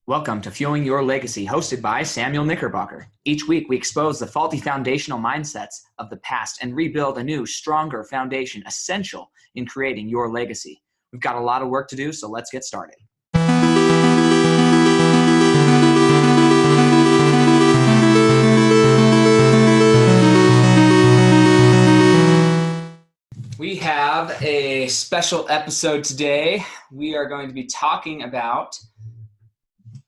Welcome to Fueling Your Legacy, hosted by Samuel Knickerbocker. Each week, we expose the faulty foundational mindsets of the past and rebuild a new, stronger foundation essential in creating your legacy. We've got a lot of work to do, so let's get started. We have a special episode today. We are going to be talking about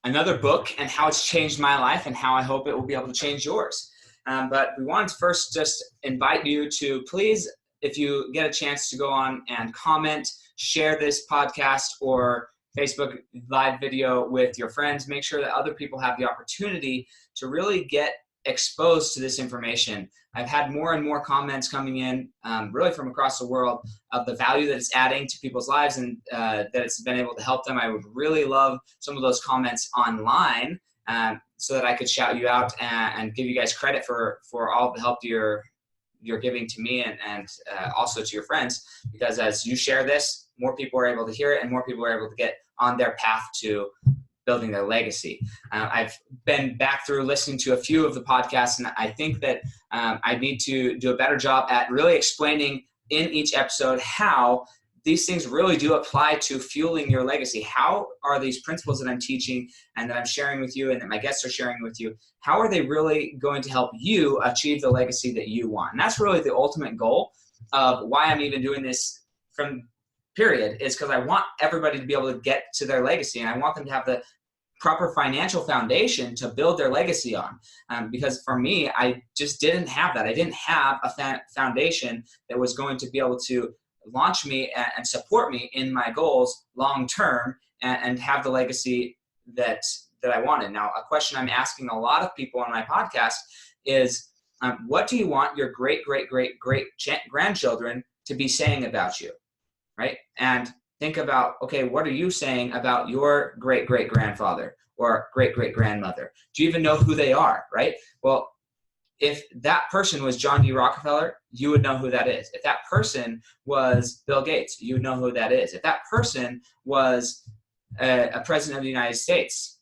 another book and how it's changed my life and how I hope it will be able to change yours. But we wanted to first just invite you to please, if you get a chance to go on and comment, share this podcast or Facebook live video with your friends, make sure that other people have the opportunity to really get exposed to this information. I've had more and more comments coming in, really from across the world, of the value that it's adding to people's lives and that it's been able to help them. I would really love some of those comments online so that I could shout you out and give you guys credit for all the help you're giving to me and also to your friends, because as you share this, more people are able to hear it and more people are able to get on their path to building their legacy. I've been back through listening to a few of the podcasts, and I think that I need to do a better job at really explaining in each episode how these things really do apply to fueling your legacy. How are these principles that I'm teaching and that I'm sharing with you and that my guests are sharing with you, how are they really going to help you achieve the legacy that you want? And that's really the ultimate goal of why I'm even doing this from period, is because I want everybody to be able to get to their legacy, and I want them to have the proper financial foundation to build their legacy on. Because for me, I just didn't have that. I didn't have a foundation that was going to be able to launch me and support me in my goals long term and have the legacy that I wanted. Now, a question I'm asking a lot of people on my podcast is, what do you want your great grandchildren to be saying about you? Right? And think about, okay, what are you saying about your great-great-grandfather or great-great-grandmother? Do you even know who they are, right? Well, if that person was John D. Rockefeller, you would know who that is. If that person was Bill Gates, you would know who that is. If that person was a president of the United States,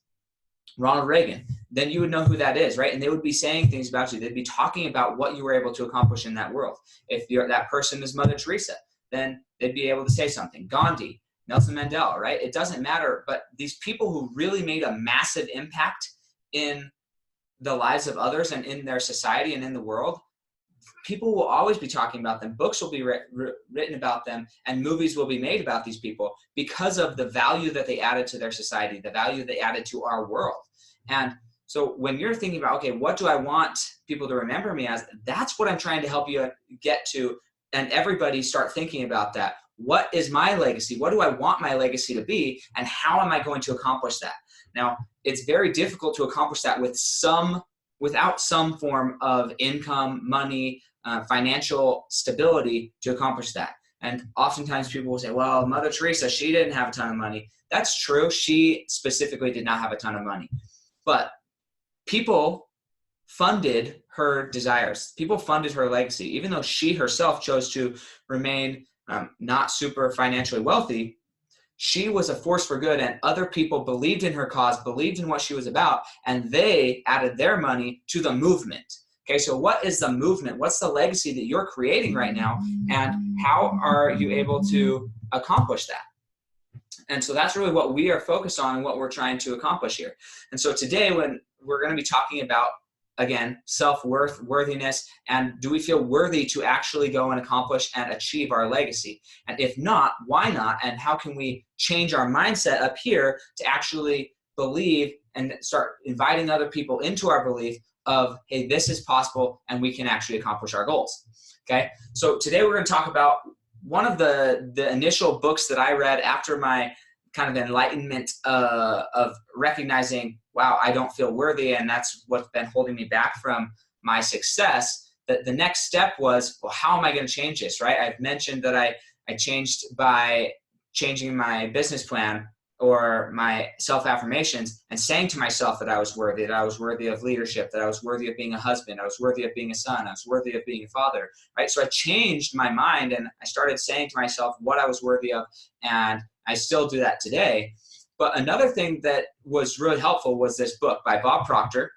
Ronald Reagan, then you would know who that is, right? And they would be saying things about you. They'd be talking about what you were able to accomplish in that world. If that person is Mother Teresa, then they'd be able to say something. Gandhi, Nelson Mandela, right? It doesn't matter, but these people who really made a massive impact in the lives of others and in their society and in the world, people will always be talking about them. Books will be written about them, and movies will be made about these people because of the value that they added to their society, the value they added to our world. And so when you're thinking about, okay, what do I want people to remember me as? That's what I'm trying to help you get to. And everybody start thinking about that. What is my legacy? What do I want my legacy to be? And how am I going to accomplish that? Now, it's very difficult to accomplish that without some form of income, money, financial stability to accomplish that. And oftentimes people will say, well, Mother Teresa, she didn't have a ton of money. That's true. She specifically did not have a ton of money. But people funded her desires. People funded her legacy. Even though she herself chose to remain not super financially wealthy, she was a force for good, and other people believed in her cause, believed in what she was about, and they added their money to the movement. Okay, so what is the movement? What's the legacy that you're creating right now, and how are you able to accomplish that? And so that's really what we are focused on and what we're trying to accomplish here. And so today, when we're going to be talking about, again, self-worth, worthiness, and do we feel worthy to actually go and accomplish and achieve our legacy? And if not, why not? And how can we change our mindset up here to actually believe and start inviting other people into our belief of, hey, this is possible and we can actually accomplish our goals. Okay, so today we're going to talk about one of the initial books that I read after my kind of enlightenment of recognizing, wow, I don't feel worthy, and that's what's been holding me back from my success. The next step was, well, how am I going to change this, right? I've mentioned that I changed by changing my business plan or my self-affirmations and saying to myself that I was worthy of leadership, that I was worthy of being a husband, I was worthy of being a son, I was worthy of being a father, right? So I changed my mind and I started saying to myself what I was worthy of, and I still do that today. But another thing that was really helpful was this book by Bob Proctor.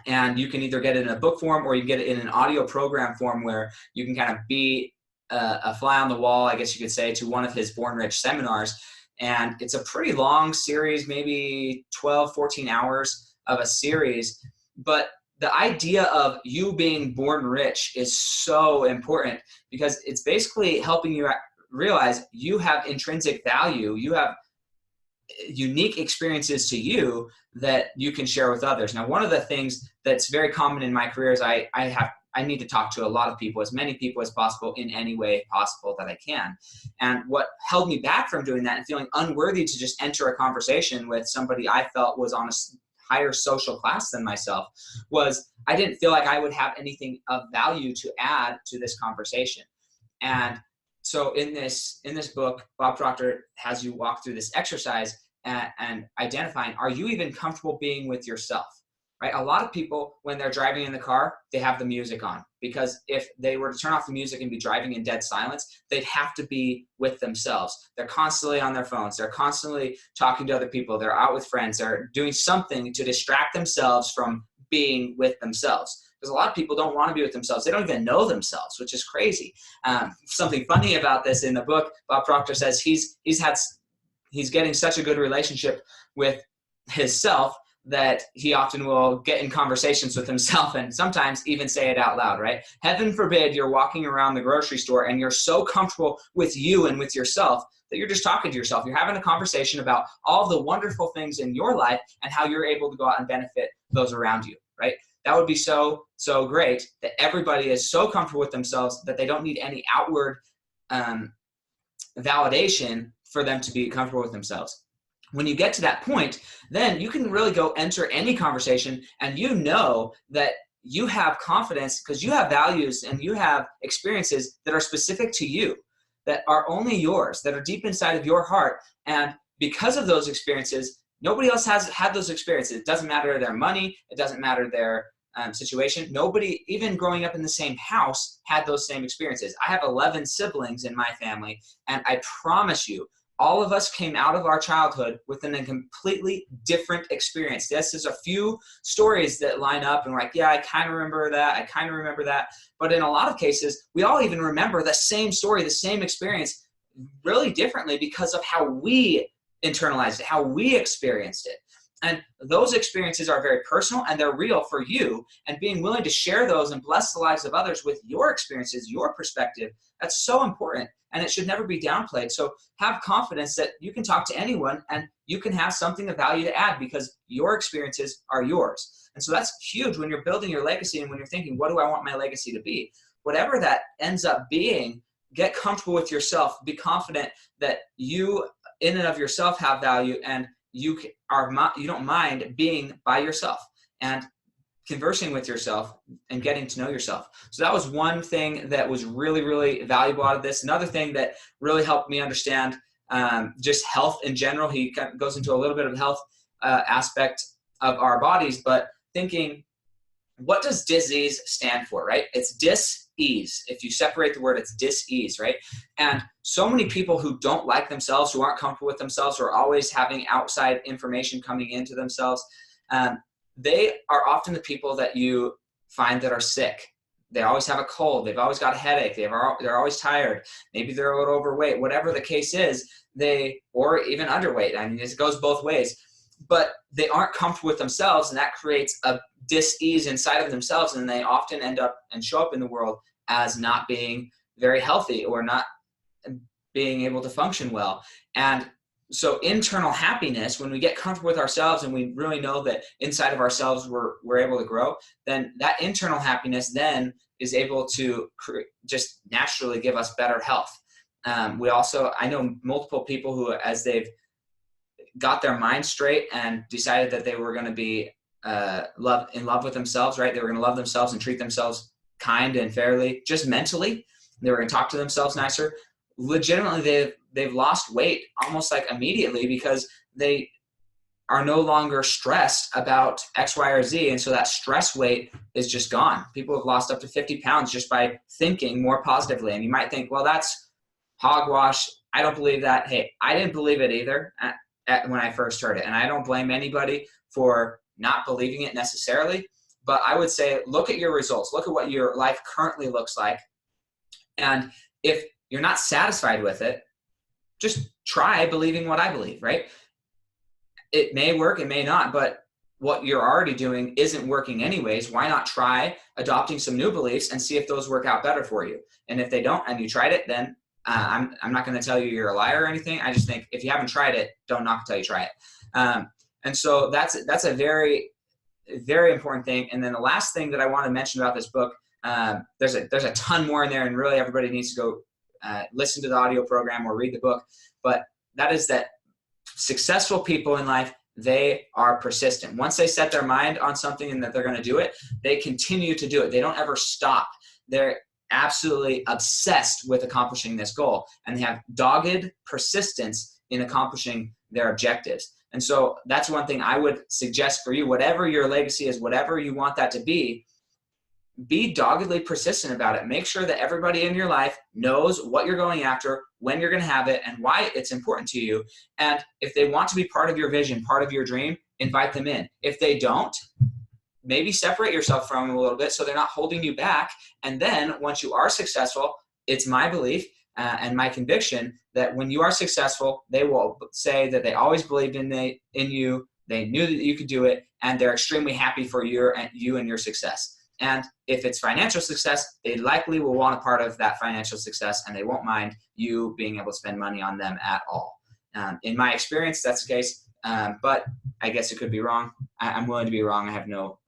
And you can either get it in a book form or you can get it in an audio program form where you can kind of be a fly on the wall, I guess you could say, to one of his Born Rich seminars. And it's a pretty long series, maybe 12, 14 hours of a series. But the idea of you being born rich is so important because it's basically helping you realize you have intrinsic value. You have unique experiences to you that you can share with others. Now, one of the things that's very common in my career is I need to talk to a lot of people, as many people as possible, in any way possible that I can. And what held me back from doing that and feeling unworthy to just enter a conversation with somebody I felt was on a higher social class than myself was I didn't feel like I would have anything of value to add to this conversation. And so in this book, Bob Proctor has you walk through this exercise and identifying, are you even comfortable being with yourself? Right? A lot of people, when they're driving in the car, they have the music on, because if they were to turn off the music and be driving in dead silence, they'd have to be with themselves. They're constantly on their phones. They're constantly talking to other people. They're out with friends. They're doing something to distract themselves from being with themselves. Because a lot of people don't want to be with themselves. They don't even know themselves, which is crazy. Something funny about this in the book, Bob Proctor says he's getting such a good relationship with his self that he often will get in conversations with himself and sometimes even say it out loud, right? Heaven forbid you're walking around the grocery store and you're so comfortable with you and with yourself that you're just talking to yourself. You're having a conversation about all the wonderful things in your life and how you're able to go out and benefit those around you, right? That would be so great that everybody is so comfortable with themselves that they don't need any outward validation for them to be comfortable with themselves. When you get to that point, then you can really go enter any conversation and you know that you have confidence because you have values and you have experiences that are specific to you, that are only yours, that are deep inside of your heart. And because of those experiences, nobody else has had those experiences. It doesn't matter their money. It doesn't matter their situation. Nobody, even growing up in the same house, had those same experiences. I have 11 siblings in my family, and I promise you, all of us came out of our childhood with a completely different experience. This is a few stories that line up and we're like, yeah, I kind of remember that. I kind of remember that. But in a lot of cases, we all even remember the same story, the same experience really differently because of how we internalized it, how we experienced it. And those experiences are very personal and they're real for you. And being willing to share those and bless the lives of others with your experiences, your perspective, that's so important. And it should never be downplayed. So have confidence that you can talk to anyone and you can have something of value to add because your experiences are yours. And so that's huge when you're building your legacy and when you're thinking, what do I want my legacy to be? Whatever that ends up being, get comfortable with yourself. Be confident that you in and of yourself have value and you don't mind being by yourself and conversing with yourself and getting to know yourself. So that was one thing that was really, really valuable out of this. Another thing that really helped me understand just health in general. He kind of goes into a little bit of the health aspect of our bodies, but thinking, what does disease stand for, right? It's dis-ease. If you separate the word, it's dis-ease, right? And so many people who don't like themselves, who aren't comfortable with themselves, who are always having outside information coming into themselves, they are often the people that you find that are sick. They always have a cold. They've always got a headache. They're always tired. Maybe they're a little overweight. Whatever the case is, or even underweight. I mean, it goes both ways. But they aren't comfortable with themselves, and that creates a dis-ease inside of themselves, and they often end up and show up in the world as not being very healthy or not being able to function well. And so internal happiness, when we get comfortable with ourselves and we really know that inside of ourselves we're able to grow, then that internal happiness then is able to just naturally give us better health. I know multiple people who, as they've got their mind straight and decided that they were going to be in love with themselves, right? They were going to love themselves and treat themselves kind and fairly, just mentally. They were going to talk to themselves nicer. Legitimately, they've lost weight almost like immediately because they are no longer stressed about X, Y, or Z. And so that stress weight is just gone. People have lost up to 50 pounds just by thinking more positively. And you might think, well, that's hogwash. I don't believe that. Hey, I didn't believe it either. when I first heard it. And I don't blame anybody for not believing it necessarily, but I would say, look at your results. Look at what your life currently looks like. And if you're not satisfied with it, just try believing what I believe, right? It may work, it may not, but what you're already doing isn't working anyways. Why not try adopting some new beliefs and see if those work out better for you? And if they don't, and you tried it, then I'm not going to tell you you're a liar or anything. I just think if you haven't tried it, don't knock until you try it. And so that's a very, very important thing. And then the last thing that I want to mention about this book, there's a ton more in there, and really everybody needs to go listen to the audio program or read the book. But that is that successful people in life, they are persistent. Once they set their mind on something and that they're going to do it, they continue to do it. They don't ever stop. They're absolutely obsessed with accomplishing this goal, and they have dogged persistence in accomplishing their objectives. And so that's one thing I would suggest for you. Whatever your legacy is, whatever you want that to be doggedly persistent about it. Make sure that everybody in your life knows what you're going after, when you're going to have it, and why it's important to you. And if they want to be part of your vision, part of your dream, invite them in. If they don't, maybe separate yourself from them a little bit so they're not holding you back. And then once you are successful, it's my belief and my conviction that when you are successful, they will say that they always believed in you, they knew that you could do it, and they're extremely happy for you and your success. And if it's financial success, they likely will want a part of that financial success, and they won't mind you being able to spend money on them at all. In my experience, that's the case, but I guess it could be wrong. I'm willing to be wrong. I have no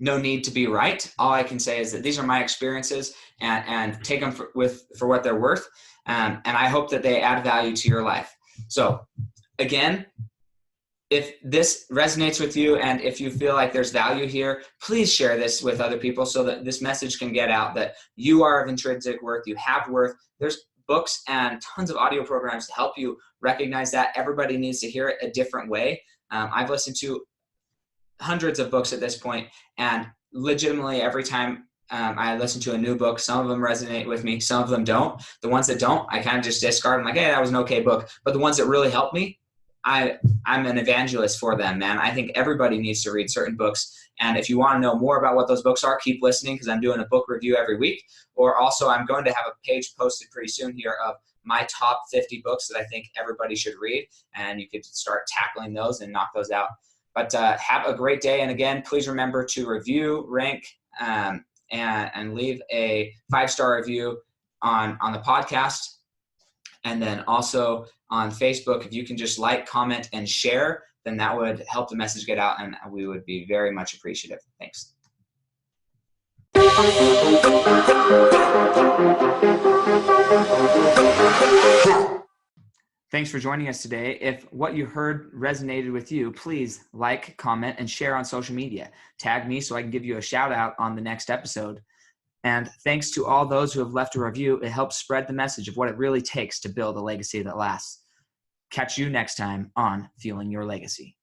need to be right. All I can say is that these are my experiences, and take them for what they're worth. And I hope that they add value to your life. So again, if this resonates with you and if you feel like there's value here, please share this with other people so that this message can get out that you are of intrinsic worth, you have worth. There's books and tons of audio programs to help you recognize that. Everybody needs to hear it a different way. I've listened to hundreds of books at this point, and legitimately every time I listen to a new book, some of them resonate with me, some of them don't. The ones that don't, I kind of just discard. I'm like, hey, that was an okay book. But the ones that really help me, I'm an evangelist for them, man. I think everybody needs to read certain books. And if you want to know more about what those books are, keep listening, because I'm doing a book review every week. Or also, I'm going to have a page posted pretty soon here of my top 50 books that I think everybody should read. And you could start tackling those and knock those out. But have a great day. And again, please remember to review, rank, and leave a 5-star review on the podcast. And then also on Facebook, if you can just like, comment, and share, then that would help the message get out, and we would be very much appreciative. Thanks. Thanks for joining us today. If what you heard resonated with you, please like, comment, and share on social media. Tag me so I can give you a shout out on the next episode. And thanks to all those who have left a review. It helps spread the message of what it really takes to build a legacy that lasts. Catch you next time on Fueling Your Legacy.